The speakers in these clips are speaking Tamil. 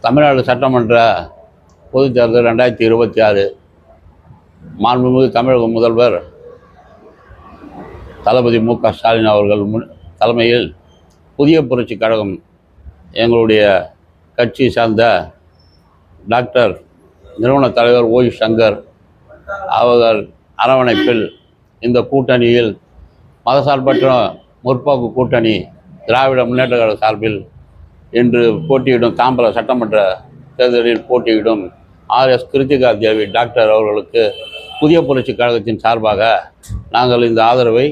தமிழ்நாடு சட்டமன்ற பொதுத் தேர்தல் 2026 மாண்புமிகு தமிழக முதல்வர் தளபதி மு.க. ஸ்டாலின் அவர்கள் தலைமையில் புதிய புரட்சி கழகம் எங்களுடைய கட்சி சார்ந்த டாக்டர் நிறுவன தலைவர் ஓய் சங்கர் அவர்கள் அரவணைப்பில் இந்த கூட்டணியில் மதசார்பற்ற முற்போக்கு கூட்டணி திராவிட முன்னேற்ற கழக சார்பில் இன்று போட்டியிடும் தாம்பரம் சட்டமன்ற தேர்தலில் போட்டியிடும் ஆர்.எஸ். கிருத்திகா தேவி டாக்டர் அவர்களுக்கு புதிய புரட்சி கழகத்தின் சார்பாக நாங்கள் இந்த ஆதரவை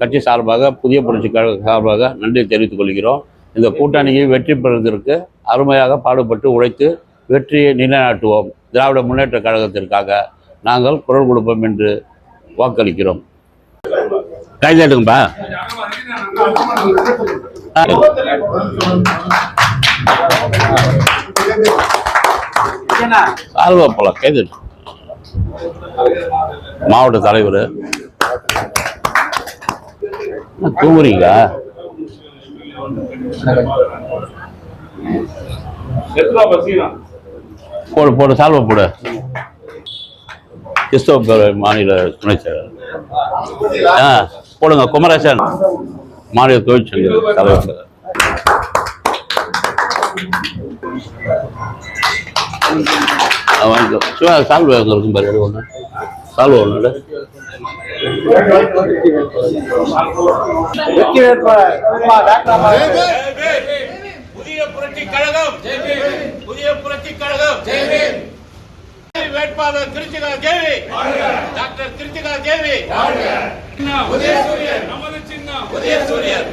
கட்சி சார்பாக புதிய புரட்சி கழக சார்பாக நன்றி தெரிவித்துக் கொள்கிறோம். இந்த கூட்டணியை வெற்றி பெறுவதற்கு அருமையாக பாடுபட்டு உழைத்து வெற்றியை நிலைநாட்டுவோம். திராவிட முன்னேற்ற கழகத்திற்காக நாங்கள் குரல் கொடுப்போம் என்று வாக்களிக்கிறோம். கைதட்டுங்கப்பா. ஆர்வப்போல கைதட்டு. மாவட்ட தலைவர் தூங்குறீங்களா? போடு போடு சால்வை போடு. கிறிஸ்தவ மாநில துணை செயலர் போடுங்க. குமரேசன் மாநில தொழிற்சங்க தலைவர். சால்வை அங்கே இருக்கும் பாரு. ஒன்று சால்வை ஒன்று. புதிய புரட்சி கழகம், புதிய புரட்சி கழகம் வேட்பாளர் கிருத்திகா தேவி, டாக்டர் கிருத்திகா தேவி. நமது சின்னம் புதிய சூரியன்.